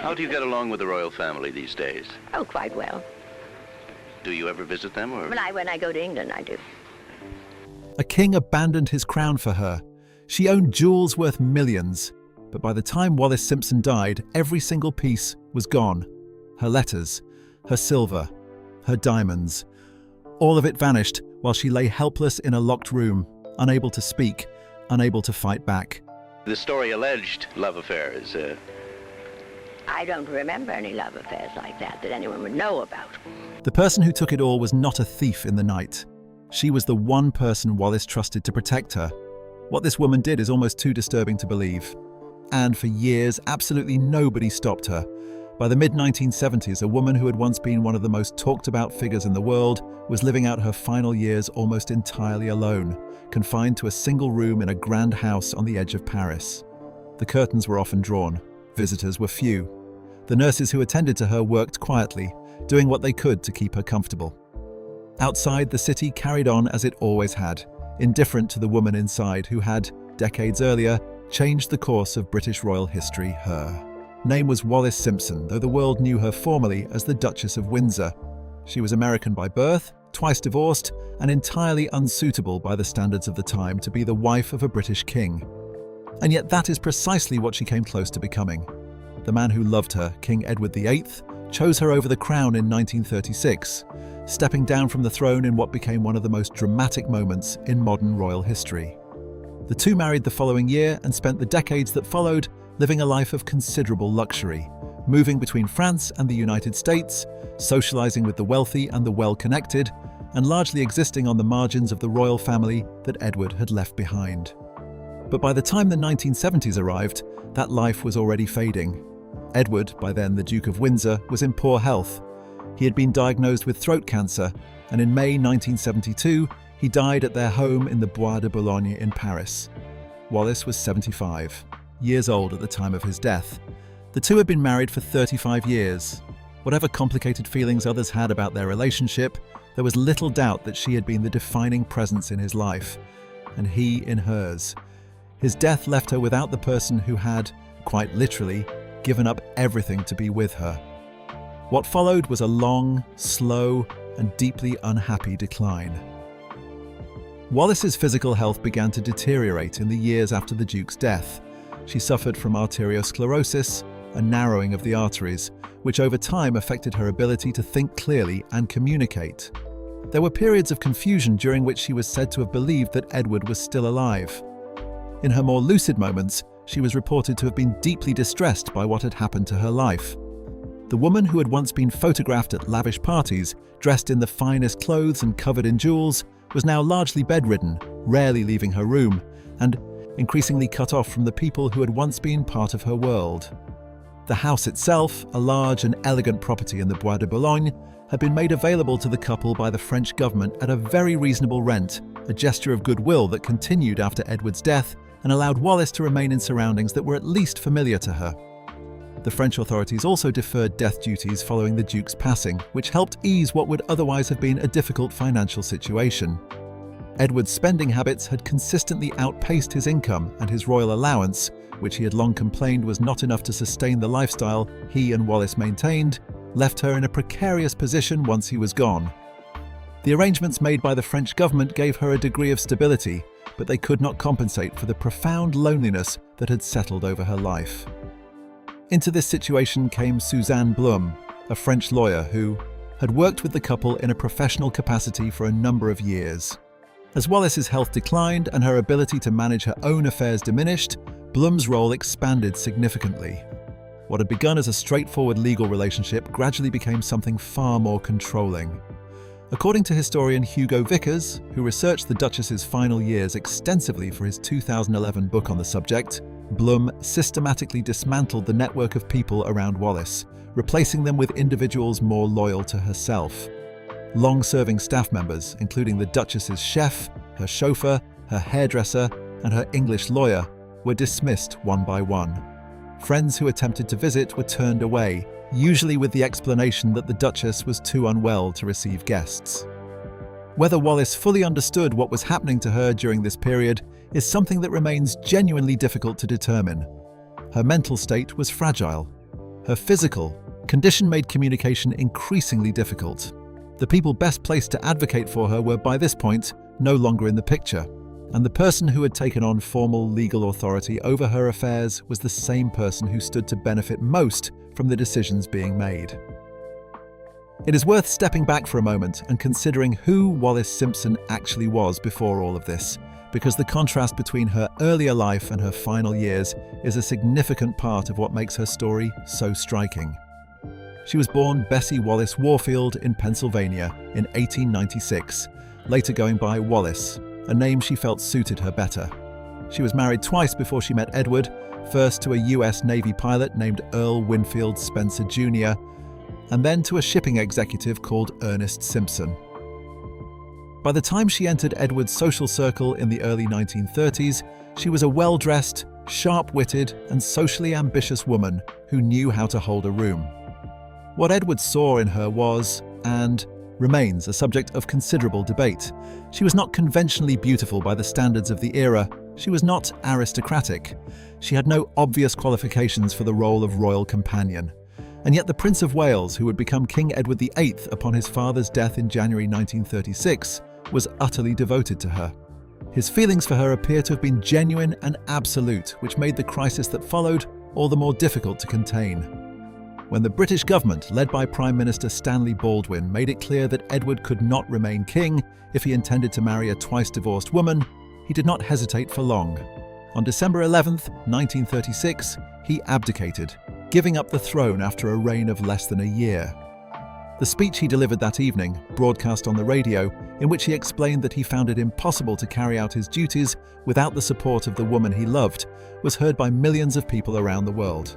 How do you get along with the royal family these days? Oh, quite well. Do you ever visit them, or...? When I go to England, I do. A king abandoned his crown for her. She owned jewels worth millions, but by the time Wallis Simpson died, every single piece was gone. Her letters, her silver, her diamonds. All of it vanished while she lay helpless in a locked room, unable to speak, unable to fight back. The story alleged love affairs. I don't remember any love affairs like that anyone would know about. The person who took it all was not a thief in the night. She was the one person Wallis trusted to protect her. What this woman did is almost too disturbing to believe. And for years, absolutely nobody stopped her. By the mid-1970s, a woman who had once been one of the most talked about figures in the world was living out her final years almost entirely alone, confined to a single room in a grand house on the edge of Paris. The curtains were often drawn. Visitors were few. The nurses who attended to her worked quietly, doing what they could to keep her comfortable. Outside, the city carried on as it always had, indifferent to the woman inside who had, decades earlier, changed the course of British royal history. Her name was Wallis Simpson, though the world knew her formally as the Duchess of Windsor. She was American by birth, twice divorced, and entirely unsuitable by the standards of the time to be the wife of a British king. And yet that is precisely what she came close to becoming. The man who loved her, King Edward VIII, chose her over the crown in 1936, stepping down from the throne in what became one of the most dramatic moments in modern royal history. The two married the following year and spent the decades that followed living a life of considerable luxury, moving between France and the United States, socializing with the wealthy and the well-connected, and largely existing on the margins of the royal family that Edward had left behind. But by the time the 1970s arrived, that life was already fading. Edward, by then the Duke of Windsor, was in poor health. He had been diagnosed with throat cancer, and in May 1972, he died at their home in the Bois de Boulogne in Paris. Wallis was 75, years old at the time of his death. The two had been married for 35 years. Whatever complicated feelings others had about their relationship, there was little doubt that she had been the defining presence in his life, and he in hers. His death left her without the person who had, quite literally, given up everything to be with her. What followed was a long, slow, and deeply unhappy decline. Wallis's physical health began to deteriorate in the years after the Duke's death. She suffered from arteriosclerosis, a narrowing of the arteries, which over time affected her ability to think clearly and communicate. There were periods of confusion during which she was said to have believed that Edward was still alive. In her more lucid moments, she was reported to have been deeply distressed by what had happened to her life. The woman who had once been photographed at lavish parties, dressed in the finest clothes and covered in jewels, was now largely bedridden, rarely leaving her room, and increasingly cut off from the people who had once been part of her world. The house itself, a large and elegant property in the Bois de Boulogne, had been made available to the couple by the French government at a very reasonable rent, a gesture of goodwill that continued after Edward's death and allowed Wallis to remain in surroundings that were at least familiar to her. The French authorities also deferred death duties following the Duke's passing, which helped ease what would otherwise have been a difficult financial situation. Edward's spending habits had consistently outpaced his income, and his royal allowance, which he had long complained was not enough to sustain the lifestyle he and Wallis maintained, left her in a precarious position once he was gone. The arrangements made by the French government gave her a degree of stability, but they could not compensate for the profound loneliness that had settled over her life. Into this situation came Suzanne Blum, a French lawyer who had worked with the couple in a professional capacity for a number of years. As Wallis's health declined and her ability to manage her own affairs diminished, Blum's role expanded significantly. What had begun as a straightforward legal relationship gradually became something far more controlling. According to historian Hugo Vickers, who researched the Duchess's final years extensively for his 2011 book on the subject, Blum systematically dismantled the network of people around Wallis, replacing them with individuals more loyal to herself. Long-serving staff members, including the Duchess's chef, her chauffeur, her hairdresser, and her English lawyer, were dismissed one by one. Friends who attempted to visit were turned away, usually with the explanation that the Duchess was too unwell to receive guests. Whether Wallis fully understood what was happening to her during this period is something that remains genuinely difficult to determine. Her mental state was fragile. Her physical condition made communication increasingly difficult. The people best placed to advocate for her were, by this point, no longer in the picture, and the person who had taken on formal legal authority over her affairs was the same person who stood to benefit most from the decisions being made. It is worth stepping back for a moment and considering who Wallis Simpson actually was before all of this, because the contrast between her earlier life and her final years is a significant part of what makes her story so striking. She was born Bessie Wallis Warfield in Pennsylvania in 1896, later going by Wallis, a name she felt suited her better. She was married twice before she met Edward, first to a US Navy pilot named Earl Winfield Spencer Jr., and then to a shipping executive called Ernest Simpson. By the time she entered Edward's social circle in the early 1930s, she was a well-dressed, sharp-witted, and socially ambitious woman who knew how to hold a room. What Edward saw in her was, and remains, a subject of considerable debate. She was not conventionally beautiful by the standards of the era. She was not aristocratic. She had no obvious qualifications for the role of royal companion. And yet the Prince of Wales, who would become King Edward VIII upon his father's death in January 1936, was utterly devoted to her. His feelings for her appear to have been genuine and absolute, which made the crisis that followed all the more difficult to contain. When the British government, led by Prime Minister Stanley Baldwin, made it clear that Edward could not remain king if he intended to marry a twice-divorced woman, he did not hesitate for long. On December 11th, 1936, he abdicated, giving up the throne after a reign of less than a year. The speech he delivered that evening, broadcast on the radio, in which he explained that he found it impossible to carry out his duties without the support of the woman he loved, was heard by millions of people around the world.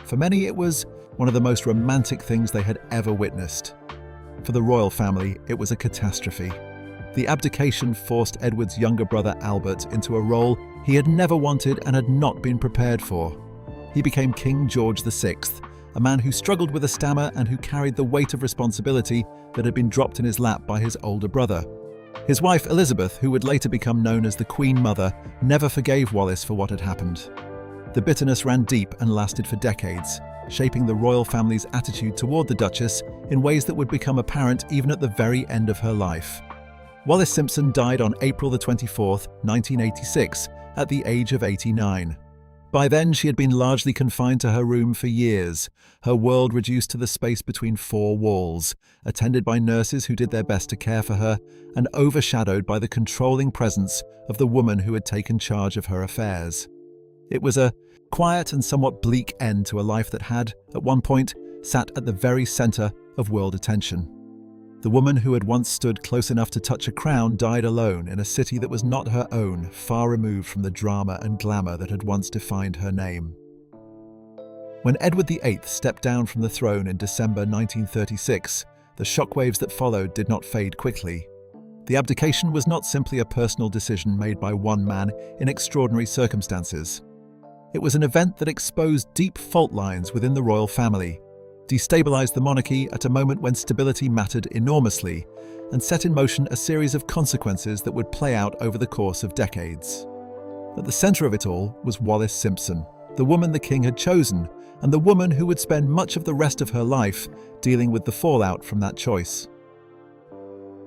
For many, it was one of the most romantic things they had ever witnessed. For the royal family, it was a catastrophe. The abdication forced Edward's younger brother Albert into a role he had never wanted and had not been prepared for. He became King George VI, a man who struggled with a stammer and who carried the weight of responsibility that had been dropped in his lap by his older brother. His wife Elizabeth, who would later become known as the Queen Mother, never forgave Wallis for what had happened. The bitterness ran deep and lasted for decades, shaping the royal family's attitude toward the Duchess in ways that would become apparent even at the very end of her life. Wallis Simpson died on April 24th, 1986, at the age of 89. By then, she had been largely confined to her room for years, her world reduced to the space between four walls, attended by nurses who did their best to care for her, and overshadowed by the controlling presence of the woman who had taken charge of her affairs. It was a quiet and somewhat bleak end to a life that had, at one point, sat at the very center of world attention. The woman who had once stood close enough to touch a crown died alone in a city that was not her own, far removed from the drama and glamour that had once defined her name. When Edward VIII stepped down from the throne in December 1936, the shockwaves that followed did not fade quickly. The abdication was not simply a personal decision made by one man in extraordinary circumstances. It was an event that exposed deep fault lines within the royal family, destabilized the monarchy at a moment when stability mattered enormously, and set in motion a series of consequences that would play out over the course of decades. At the center of it all was Wallis Simpson, the woman the king had chosen, and the woman who would spend much of the rest of her life dealing with the fallout from that choice.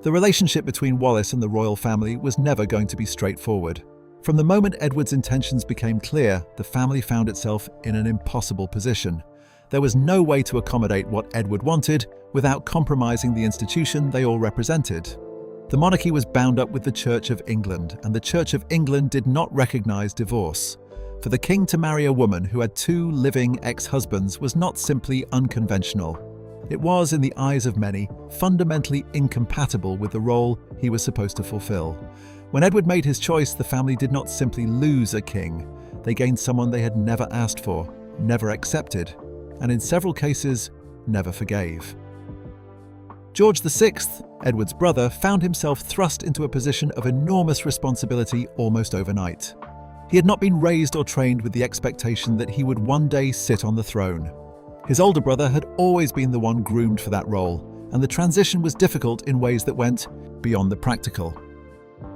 The relationship between Wallis and the royal family was never going to be straightforward. From the moment Edward's intentions became clear, the family found itself in an impossible position. There was no way to accommodate what Edward wanted without compromising the institution they all represented. The monarchy was bound up with the Church of England, and the Church of England did not recognize divorce. For the king to marry a woman who had two living ex-husbands was not simply unconventional. It was, in the eyes of many, fundamentally incompatible with the role he was supposed to fulfill. When Edward made his choice, the family did not simply lose a king. They gained someone they had never asked for, never accepted, and in several cases, never forgave. George VI, Edward's brother, found himself thrust into a position of enormous responsibility almost overnight. He had not been raised or trained with the expectation that he would one day sit on the throne. His older brother had always been the one groomed for that role, and the transition was difficult in ways that went beyond the practical.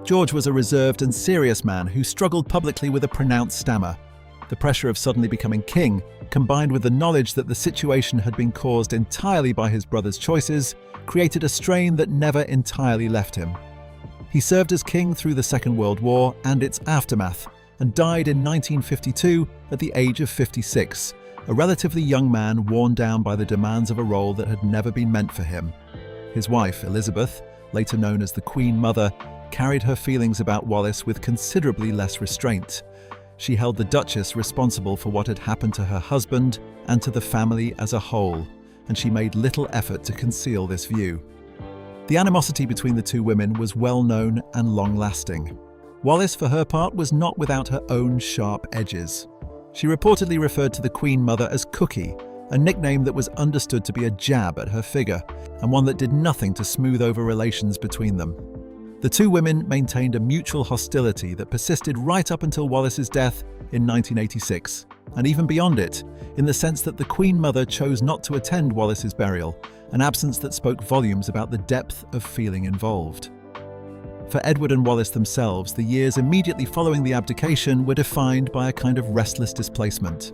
George was a reserved and serious man who struggled publicly with a pronounced stammer. The pressure of suddenly becoming king, combined with the knowledge that the situation had been caused entirely by his brother's choices, created a strain that never entirely left him. He served as king through the Second World War and its aftermath, and died in 1952 at the age of 56, a relatively young man worn down by the demands of a role that had never been meant for him. His wife, Elizabeth, later known as the Queen Mother, carried her feelings about Wallis with considerably less restraint. She held the Duchess responsible for what had happened to her husband and to the family as a whole, and she made little effort to conceal this view. The animosity between the two women was well known and long-lasting. Wallis, for her part, was not without her own sharp edges. She reportedly referred to the Queen Mother as Cookie, a nickname that was understood to be a jab at her figure, and one that did nothing to smooth over relations between them. The two women maintained a mutual hostility that persisted right up until Wallis's death in 1986, and even beyond it, in the sense that the Queen Mother chose not to attend Wallis's burial, an absence that spoke volumes about the depth of feeling involved. For Edward and Wallis themselves, the years immediately following the abdication were defined by a kind of restless displacement.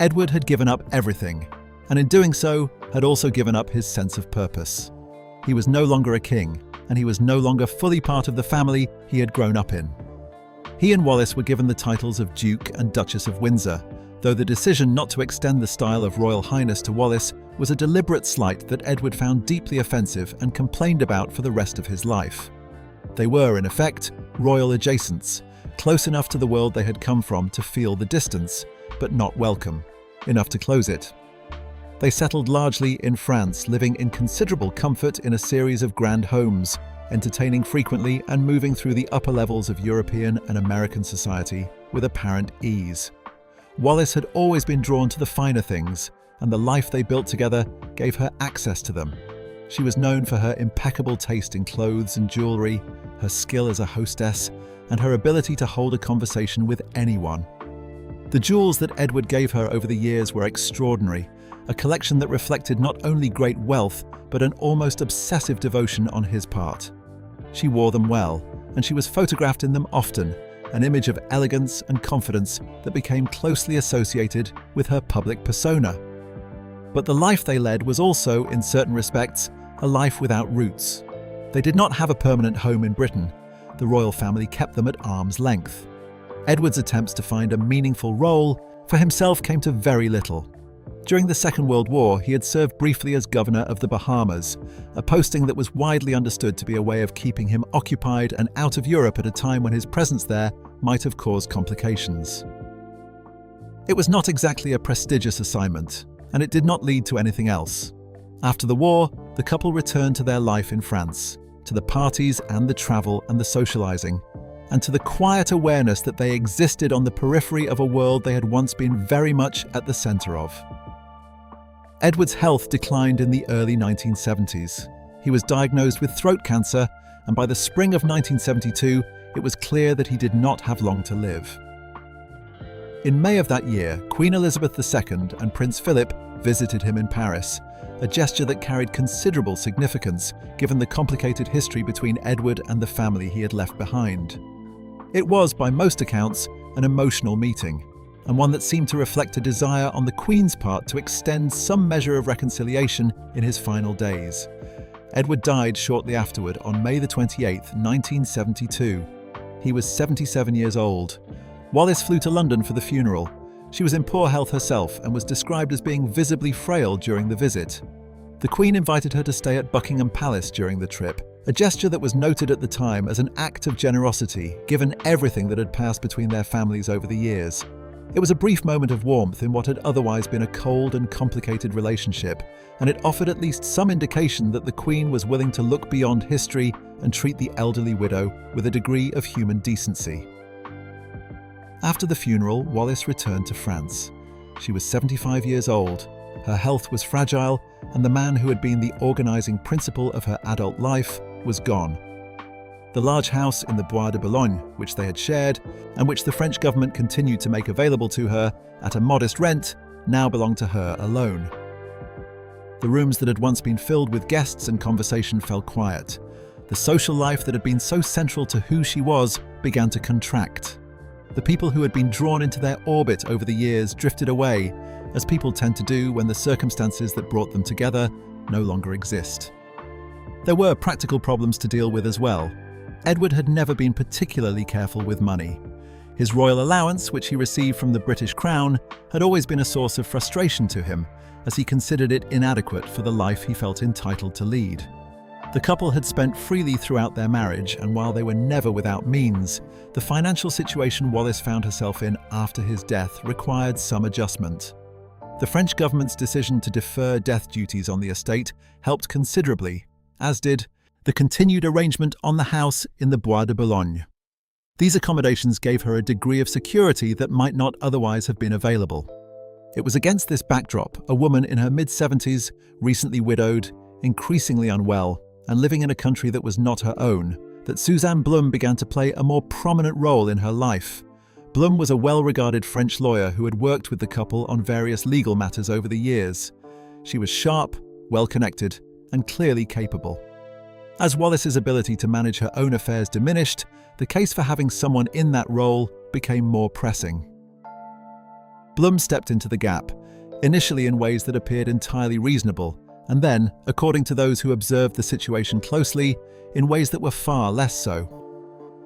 Edward had given up everything, and in doing so, had also given up his sense of purpose. He was no longer a king, and he was no longer fully part of the family he had grown up in. He and Wallis were given the titles of Duke and Duchess of Windsor, though the decision not to extend the style of Royal Highness to Wallis was a deliberate slight that Edward found deeply offensive and complained about for the rest of his life. They were, in effect, royal adjacents, close enough to the world they had come from to feel the distance, but not welcome, enough to close it. They settled largely in France, living in considerable comfort in a series of grand homes, entertaining frequently and moving through the upper levels of European and American society with apparent ease. Wallis had always been drawn to the finer things, and the life they built together gave her access to them. She was known for her impeccable taste in clothes and jewelry, her skill as a hostess, and her ability to hold a conversation with anyone. The jewels that Edward gave her over the years were extraordinary, a collection that reflected not only great wealth, but an almost obsessive devotion on his part. She wore them well, and she was photographed in them often, an image of elegance and confidence that became closely associated with her public persona. But the life they led was also, in certain respects, a life without roots. They did not have a permanent home in Britain. The royal family kept them at arm's length. Edward's attempts to find a meaningful role for himself came to very little. During the Second World War, he had served briefly as governor of the Bahamas, a posting that was widely understood to be a way of keeping him occupied and out of Europe at a time when his presence there might have caused complications. It was not exactly a prestigious assignment, and it did not lead to anything else. After the war, the couple returned to their life in France, to the parties and the travel and the socializing, and to the quiet awareness that they existed on the periphery of a world they had once been very much at the center of. Edward's health declined in the early 1970s. He was diagnosed with throat cancer, and by the spring of 1972, it was clear that he did not have long to live. In May of that year, Queen Elizabeth II and Prince Philip visited him in Paris, a gesture that carried considerable significance given the complicated history between Edward and the family he had left behind. It was, by most accounts, an emotional meeting, and one that seemed to reflect a desire on the Queen's part to extend some measure of reconciliation in his final days. Edward died shortly afterward on May 28, 1972. He was 77 years old. Wallis flew to London for the funeral. She was in poor health herself and was described as being visibly frail during the visit. The Queen invited her to stay at Buckingham Palace during the trip, a gesture that was noted at the time as an act of generosity, given everything that had passed between their families over the years. It was a brief moment of warmth in what had otherwise been a cold and complicated relationship, and it offered at least some indication that the Queen was willing to look beyond history and treat the elderly widow with a degree of human decency. After the funeral, Wallis returned to France. She was 75 years old, her health was fragile, and the man who had been the organizing principle of her adult life was gone. The large house in the Bois de Boulogne, which they had shared, and which the French government continued to make available to her at a modest rent, now belonged to her alone. The rooms that had once been filled with guests and conversation fell quiet. The social life that had been so central to who she was began to contract. The people who had been drawn into their orbit over the years drifted away, as people tend to do when the circumstances that brought them together no longer exist. There were practical problems to deal with as well. Edward had never been particularly careful with money. His royal allowance, which he received from the British Crown, had always been a source of frustration to him, as he considered it inadequate for the life he felt entitled to lead. The couple had spent freely throughout their marriage, and while they were never without means, the financial situation Wallis found herself in after his death required some adjustment. The French government's decision to defer death duties on the estate helped considerably, as did the continued arrangement on the house in the Bois de Boulogne. These accommodations gave her a degree of security that might not otherwise have been available. It was against this backdrop, a woman in her mid-70s, recently widowed, increasingly unwell, and living in a country that was not her own, that Suzanne Blum began to play a more prominent role in her life. Blum was a well-regarded French lawyer who had worked with the couple on various legal matters over the years. She was sharp, well-connected, and clearly capable. As Wallis's ability to manage her own affairs diminished, the case for having someone in that role became more pressing. Blum stepped into the gap, initially in ways that appeared entirely reasonable, and then, according to those who observed the situation closely, in ways that were far less so.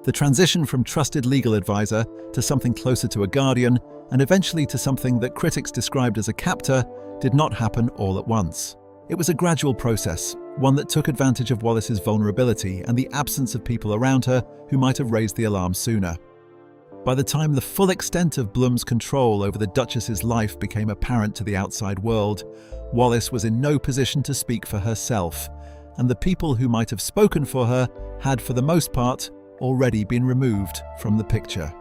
The transition from trusted legal advisor to something closer to a guardian, and eventually to something that critics described as a captor, did not happen all at once. It was a gradual process, one that took advantage of Wallis's vulnerability and the absence of people around her who might have raised the alarm sooner. By the time the full extent of Blum's control over the Duchess's life became apparent to the outside world, Wallis was in no position to speak for herself, and the people who might have spoken for her had, for the most part, already been removed from the picture.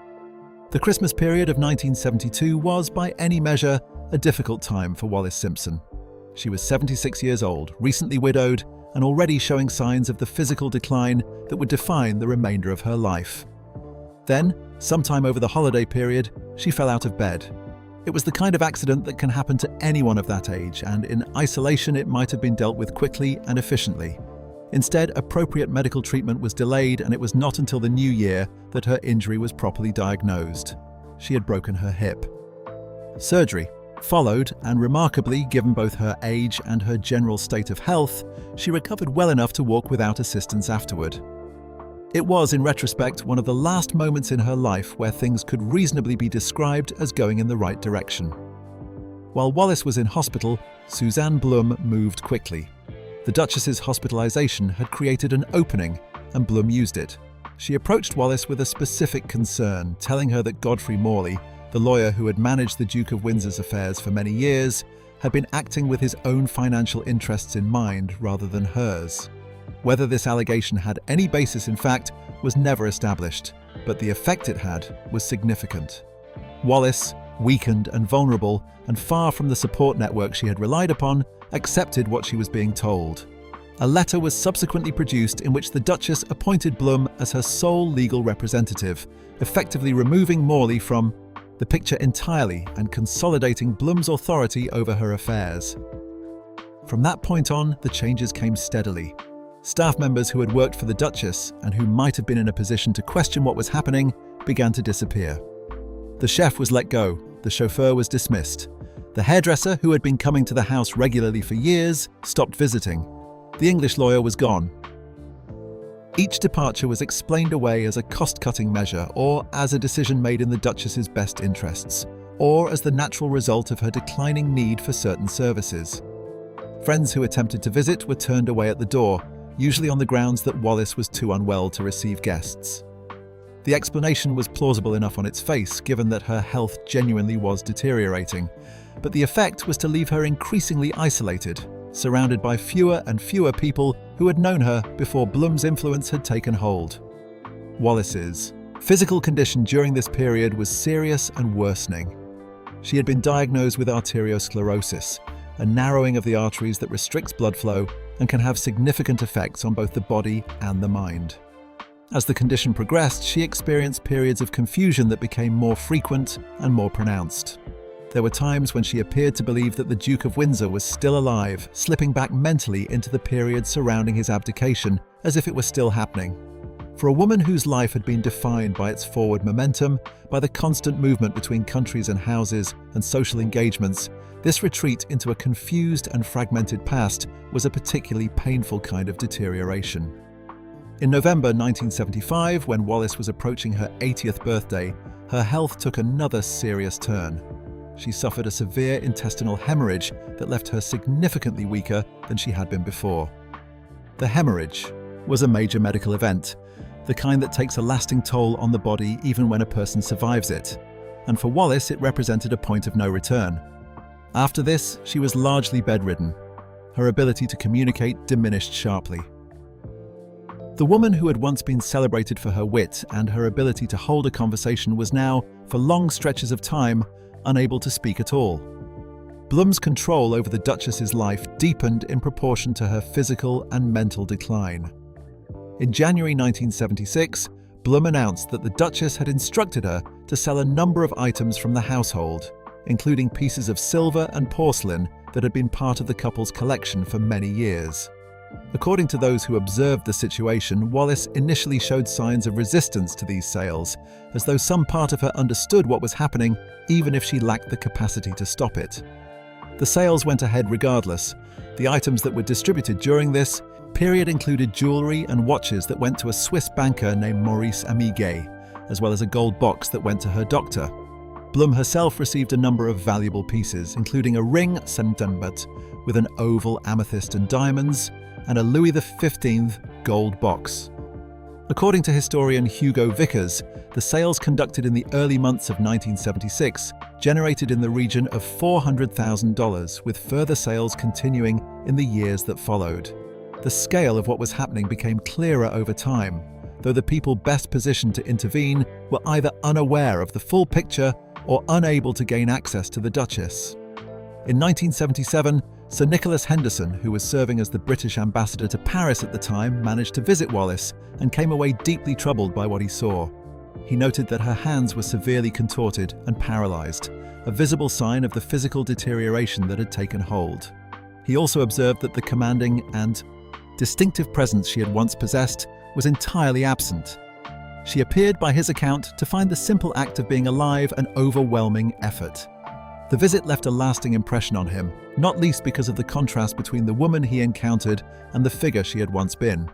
The Christmas period of 1972 was, by any measure, a difficult time for Wallis Simpson. She was 76 years old, recently widowed, and already showing signs of the physical decline that would define the remainder of her life. Then, sometime over the holiday period, she fell out of bed. It was the kind of accident that can happen to anyone of that age, and in isolation it might have been dealt with quickly and efficiently. Instead, appropriate medical treatment was delayed, and it was not until the new year that her injury was properly diagnosed. She had broken her hip. Surgery followed, and remarkably, given both her age and her general state of health, she recovered well enough to walk without assistance afterward. It was, in retrospect, one of the last moments in her life where things could reasonably be described as going in the right direction. While Wallis was in hospital, Suzanne Blum moved quickly. The Duchess's hospitalization had created an opening, and Blum used it. She approached Wallis with a specific concern, telling her that Godfrey Morley, the lawyer who had managed the Duke of Windsor's affairs for many years, had been acting with his own financial interests in mind rather than hers. Whether this allegation had any basis in fact was never established, but the effect it had was significant. Wallis, weakened and vulnerable, and far from the support network she had relied upon, accepted what she was being told. A letter was subsequently produced in which the Duchess appointed Blum as her sole legal representative, effectively removing Morley from the picture entirely and consolidating Blum's authority over her affairs. From that point on, the changes came steadily. Staff members who had worked for the Duchess and who might have been in a position to question what was happening began to disappear. The chef was let go, the chauffeur was dismissed. The hairdresser, who had been coming to the house regularly for years, stopped visiting. The English lawyer was gone. Each departure was explained away as a cost-cutting measure, or as a decision made in the Duchess's best interests, or as the natural result of her declining need for certain services. Friends who attempted to visit were turned away at the door, usually on the grounds that Wallis was too unwell to receive guests. The explanation was plausible enough on its face, given that her health genuinely was deteriorating, but the effect was to leave her increasingly isolated, surrounded by fewer and fewer people who had known her before Blum's influence had taken hold. Wallis's physical condition during this period was serious and worsening. She had been diagnosed with arteriosclerosis, a narrowing of the arteries that restricts blood flow and can have significant effects on both the body and the mind. As the condition progressed, she experienced periods of confusion that became more frequent and more pronounced. There were times when she appeared to believe that the Duke of Windsor was still alive, slipping back mentally into the period surrounding his abdication, as if it were still happening. For a woman whose life had been defined by its forward momentum, by the constant movement between countries and houses and social engagements, this retreat into a confused and fragmented past was a particularly painful kind of deterioration. In November 1975, when Wallis was approaching her 80th birthday, her health took another serious turn. She suffered a severe intestinal hemorrhage that left her significantly weaker than she had been before. The hemorrhage was a major medical event, the kind that takes a lasting toll on the body even when a person survives it. And for Wallis, it represented a point of no return. After this, she was largely bedridden. Her ability to communicate diminished sharply. The woman who had once been celebrated for her wit and her ability to hold a conversation was now, for long stretches of time, unable to speak at all. Blum's control over the Duchess's life deepened in proportion to her physical and mental decline. In January 1976, Blum announced that the Duchess had instructed her to sell a number of items from the household, including pieces of silver and porcelain that had been part of the couple's collection for many years. According to those who observed the situation, Wallis initially showed signs of resistance to these sales, as though some part of her understood what was happening, even if she lacked the capacity to stop it. The sales went ahead regardless. The items that were distributed during this period included jewelry and watches that went to a Swiss banker named Maurice Amiguet, as well as a gold box that went to her doctor. Blum herself received a number of valuable pieces, including a ring, September, with an oval amethyst and diamonds, and a Louis XV gold box. According to historian Hugo Vickers, the sales conducted in the early months of 1976 generated in the region of $400,000, with further sales continuing in the years that followed. The scale of what was happening became clearer over time, though the people best positioned to intervene were either unaware of the full picture or unable to gain access to the Duchess. In 1977, Sir Nicholas Henderson, who was serving as the British ambassador to Paris at the time, managed to visit Wallis and came away deeply troubled by what he saw. He noted that her hands were severely contorted and paralyzed, a visible sign of the physical deterioration that had taken hold. He also observed that the commanding and distinctive presence she had once possessed was entirely absent. She appeared, by his account, to find the simple act of being alive an overwhelming effort. The visit left a lasting impression on him, not least because of the contrast between the woman he encountered and the figure she had once been.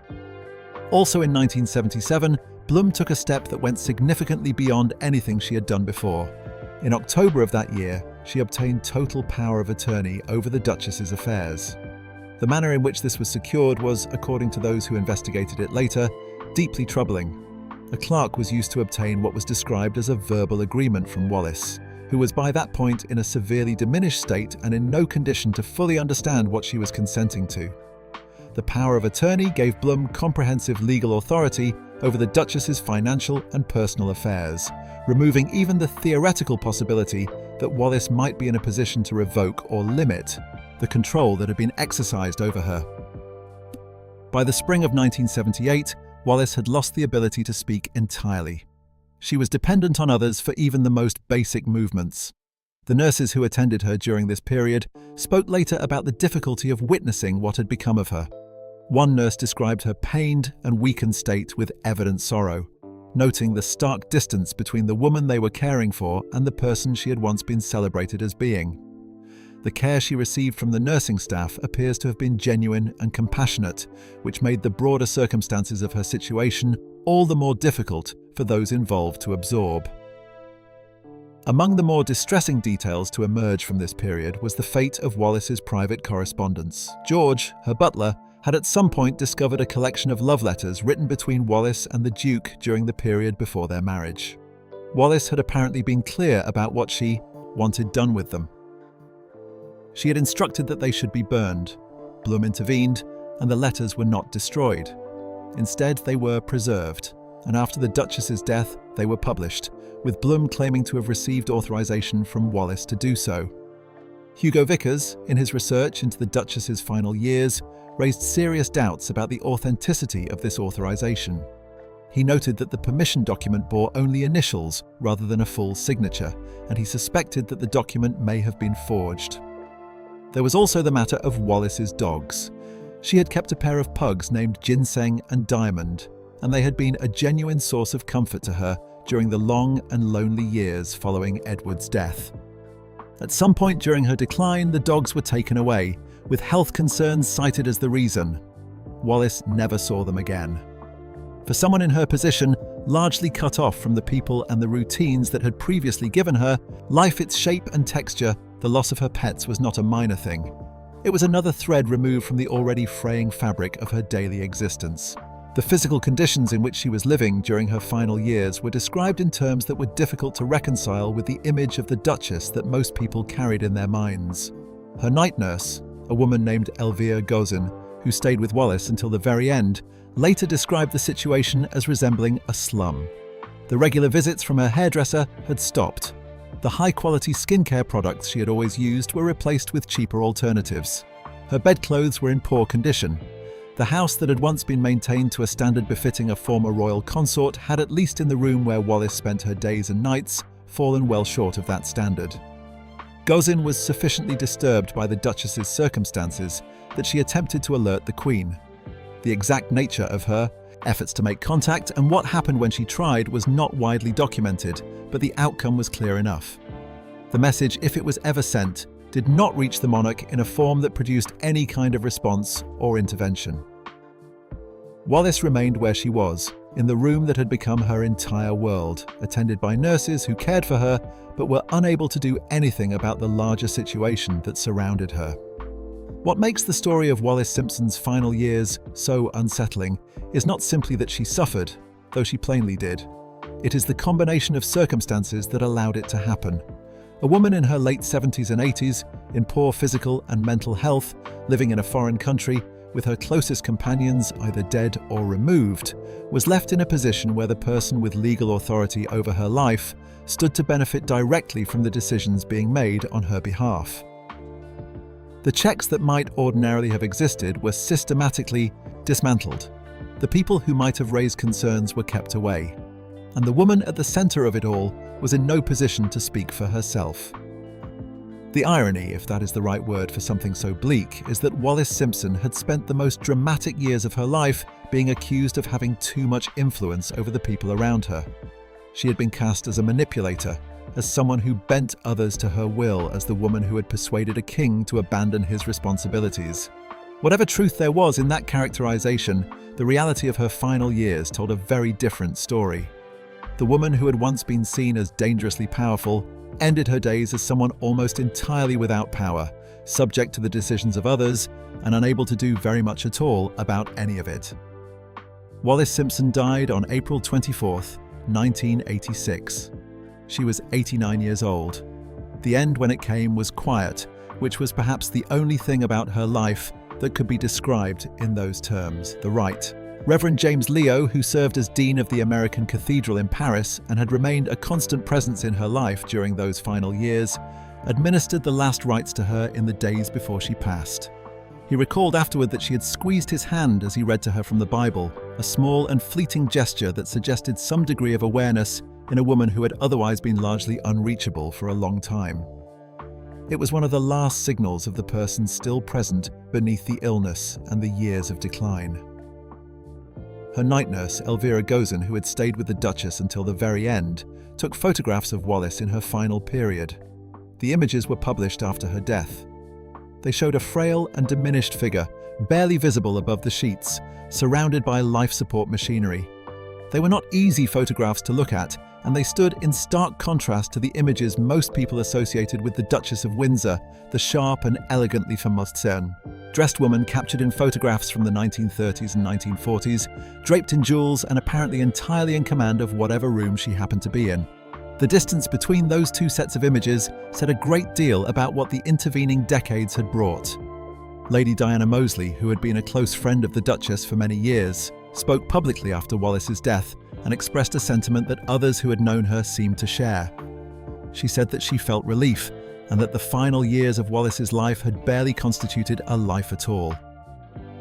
Also in 1977, Blum took a step that went significantly beyond anything she had done before. In October of that year, she obtained total power of attorney over the Duchess's affairs. The manner in which this was secured was, according to those who investigated it later, deeply troubling. A clerk was used to obtain what was described as a verbal agreement from Wallis, who was by that point in a severely diminished state and in no condition to fully understand what she was consenting to. The power of attorney gave Blum comprehensive legal authority over the Duchess's financial and personal affairs, removing even the theoretical possibility that Wallis might be in a position to revoke or limit the control that had been exercised over her. By the spring of 1978, Wallis had lost the ability to speak entirely. She was dependent on others for even the most basic movements. The nurses who attended her during this period spoke later about the difficulty of witnessing what had become of her. One nurse described her pained and weakened state with evident sorrow, noting the stark distance between the woman they were caring for and the person she had once been celebrated as being. The care she received from the nursing staff appears to have been genuine and compassionate, which made the broader circumstances of her situation all the more difficult for those involved to absorb. Among the more distressing details to emerge from this period was the fate of Wallis's private correspondence. George, her butler, had at some point discovered a collection of love letters written between Wallis and the Duke during the period before their marriage. Wallis had apparently been clear about what she wanted done with them. She had instructed that they should be burned. Blum intervened, and the letters were not destroyed. Instead, they were preserved, and after the Duchess's death, they were published, with Blum claiming to have received authorization from Wallis to do so. Hugo Vickers, in his research into the Duchess's final years, raised serious doubts about the authenticity of this authorization. He noted that the permission document bore only initials rather than a full signature, and he suspected that the document may have been forged. There was also the matter of Wallis's dogs. She had kept a pair of pugs named Ginseng and Diamond, and they had been a genuine source of comfort to her during the long and lonely years following Edward's death. At some point during her decline, the dogs were taken away, with health concerns cited as the reason. Wallis never saw them again. For someone in her position, largely cut off from the people and the routines that had previously given her life, its shape and texture, the loss of her pets was not a minor thing. It was another thread removed from the already fraying fabric of her daily existence. The physical conditions in which she was living during her final years were described in terms that were difficult to reconcile with the image of the Duchess that most people carried in their minds. Her night nurse, a woman named Elvira Gozin, who stayed with Wallis until the very end, later described the situation as resembling a slum. The regular visits from her hairdresser had stopped. The high-quality skincare products she had always used were replaced with cheaper alternatives. Her bedclothes were in poor condition. The house that had once been maintained to a standard befitting a former royal consort had, at least in the room where Wallis spent her days and nights, fallen well short of that standard. Gozin was sufficiently disturbed by the Duchess's circumstances that she attempted to alert the Queen. The exact nature of her efforts to make contact and what happened when she tried was not widely documented, but the outcome was clear enough. The message, if it was ever sent, did not reach the monarch in a form that produced any kind of response or intervention. Wallis remained where she was, in the room that had become her entire world, attended by nurses who cared for her but were unable to do anything about the larger situation that surrounded her. What makes the story of Wallis Simpson's final years so unsettling is not simply that she suffered, though she plainly did. It is the combination of circumstances that allowed it to happen. A woman in her late 70s and 80s, in poor physical and mental health, living in a foreign country, with her closest companions either dead or removed, was left in a position where the person with legal authority over her life stood to benefit directly from the decisions being made on her behalf. The checks that might ordinarily have existed were systematically dismantled. The people who might have raised concerns were kept away. And the woman at the centre of it all was in no position to speak for herself. The irony, if that is the right word for something so bleak, is that Wallis Simpson had spent the most dramatic years of her life being accused of having too much influence over the people around her. She had been cast as a manipulator, as someone who bent others to her will, as the woman who had persuaded a king to abandon his responsibilities. Whatever truth there was in that characterization, the reality of her final years told a very different story. The woman who had once been seen as dangerously powerful ended her days as someone almost entirely without power, subject to the decisions of others, and unable to do very much at all about any of it. Wallis Simpson died on April 24, 1986. She was 89 years old. The end, when it came, was quiet, which was perhaps the only thing about her life that could be described in those terms. The rite. Reverend James Leo, who served as Dean of the American Cathedral in Paris and had remained a constant presence in her life during those final years, administered the last rites to her in the days before she passed. He recalled afterward that she had squeezed his hand as he read to her from the Bible, a small and fleeting gesture that suggested some degree of awareness in a woman who had otherwise been largely unreachable for a long time. It was one of the last signals of the person still present beneath the illness and the years of decline. Her night nurse, Elvira Gozin, who had stayed with the Duchess until the very end, took photographs of Wallis in her final period. The images were published after her death. They showed a frail and diminished figure, barely visible above the sheets, surrounded by life support machinery. They were not easy photographs to look at, and they stood in stark contrast to the images most people associated with the Duchess of Windsor, the sharp and elegantly femme dressed woman captured in photographs from the 1930s and 1940s, draped in jewels and apparently entirely in command of whatever room she happened to be in. The distance between those two sets of images said a great deal about what the intervening decades had brought. Lady Diana Moseley, who had been a close friend of the Duchess for many years, spoke publicly after Wallis's death and expressed a sentiment that others who had known her seemed to share. She said that she felt relief and that the final years of Wallis's life had barely constituted a life at all.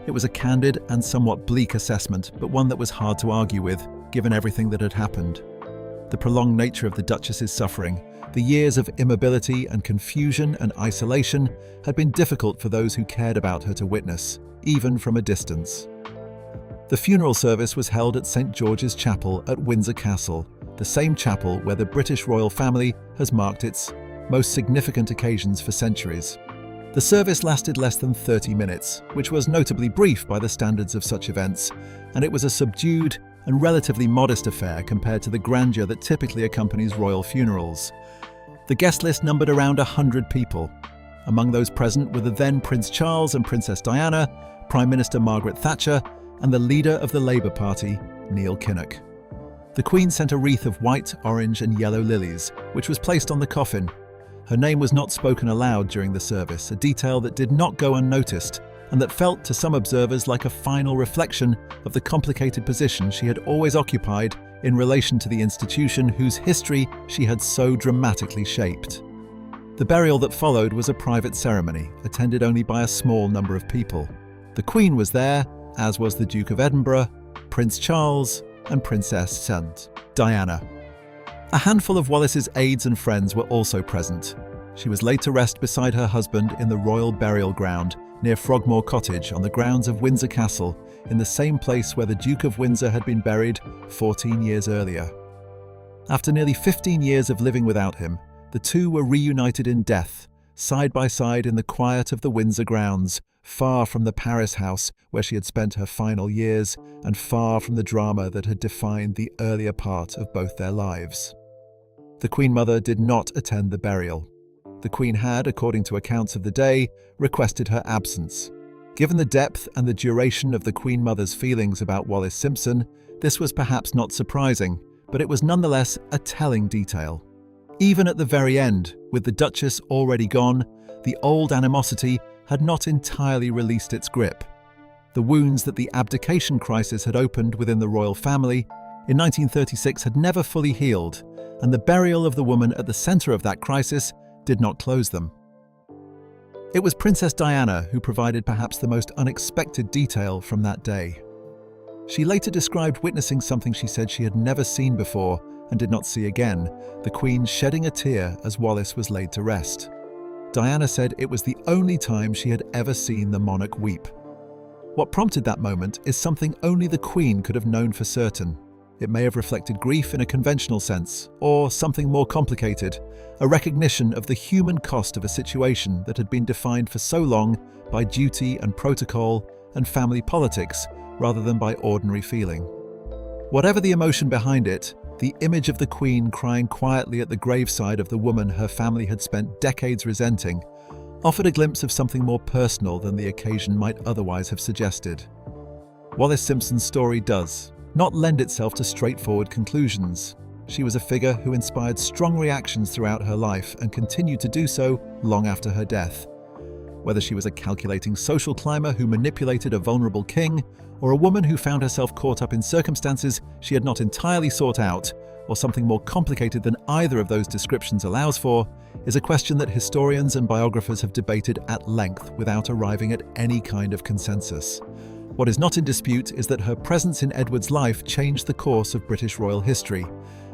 It was a candid and somewhat bleak assessment, but one that was hard to argue with, given everything that had happened. The prolonged nature of the Duchess's suffering, the years of immobility and confusion and isolation, had been difficult for those who cared about her to witness, even from a distance. The funeral service was held at St. George's Chapel at Windsor Castle, the same chapel where the British royal family has marked its most significant occasions for centuries. The service lasted less than 30 minutes, which was notably brief by the standards of such events, and it was a subdued and relatively modest affair compared to the grandeur that typically accompanies royal funerals. The guest list numbered around 100 people. Among those present were the then Prince Charles and Princess Diana, Prime Minister Margaret Thatcher, and the leader of the Labour Party, Neil Kinnock. The Queen sent a wreath of white, orange and yellow lilies, which was placed on the coffin. Her name was not spoken aloud during the service, a detail that did not go unnoticed, and that felt to some observers like a final reflection of the complicated position she had always occupied in relation to the institution whose history she had so dramatically shaped. The burial that followed was a private ceremony, attended only by a small number of people. The Queen was there, as was the Duke of Edinburgh, Prince Charles, and Princess Diana. A handful of Wallis's aides and friends were also present. She was laid to rest beside her husband in the royal burial ground near Frogmore Cottage on the grounds of Windsor Castle, in the same place where the Duke of Windsor had been buried 14 years earlier. After nearly 15 years of living without him, the two were reunited in death, side by side in the quiet of the Windsor grounds, far from the Paris house where she had spent her final years, and far from the drama that had defined the earlier part of both their lives. The Queen Mother did not attend the burial. The Queen had, according to accounts of the day, requested her absence. Given the depth and the duration of the Queen Mother's feelings about Wallis Simpson, this was perhaps not surprising, but it was nonetheless a telling detail. Even at the very end, with the Duchess already gone, the old animosity had not entirely released its grip. The wounds that the abdication crisis had opened within the royal family in 1936 had never fully healed, and the burial of the woman at the centre of that crisis did not close them. It was Princess Diana who provided perhaps the most unexpected detail from that day. She later described witnessing something she said she had never seen before and did not see again, the Queen shedding a tear as Wallis was laid to rest. Diana said it was the only time she had ever seen the monarch weep. What prompted that moment is something only the Queen could have known for certain. It may have reflected grief in a conventional sense, or something more complicated, a recognition of the human cost of a situation that had been defined for so long by duty and protocol and family politics rather than by ordinary feeling. Whatever the emotion behind it, the image of the Queen crying quietly at the graveside of the woman her family had spent decades resenting offered a glimpse of something more personal than the occasion might otherwise have suggested. Wallis Simpson's story does not lend itself to straightforward conclusions. She was a figure who inspired strong reactions throughout her life and continued to do so long after her death. Whether she was a calculating social climber who manipulated a vulnerable king, or a woman who found herself caught up in circumstances she had not entirely sought out, or something more complicated than either of those descriptions allows for, is a question that historians and biographers have debated at length without arriving at any kind of consensus. What is not in dispute is that her presence in Edward's life changed the course of British royal history,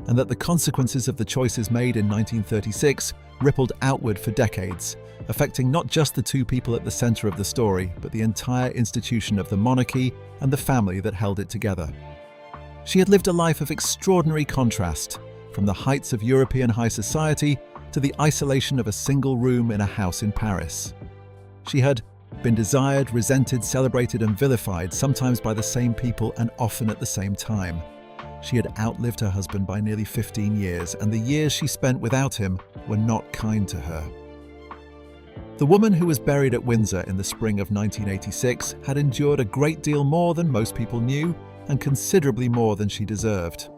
and that the consequences of the choices made in 1936 rippled outward for decades, affecting not just the two people at the centre of the story, but the entire institution of the monarchy and the family that held it together. She had lived a life of extraordinary contrast, from the heights of European high society to the isolation of a single room in a house in Paris. She had been desired, resented, celebrated and vilified, sometimes by the same people and often at the same time. She had outlived her husband by nearly 15 years, and the years she spent without him were not kind to her. The woman who was buried at Windsor in the spring of 1986 had endured a great deal more than most people knew, and considerably more than she deserved.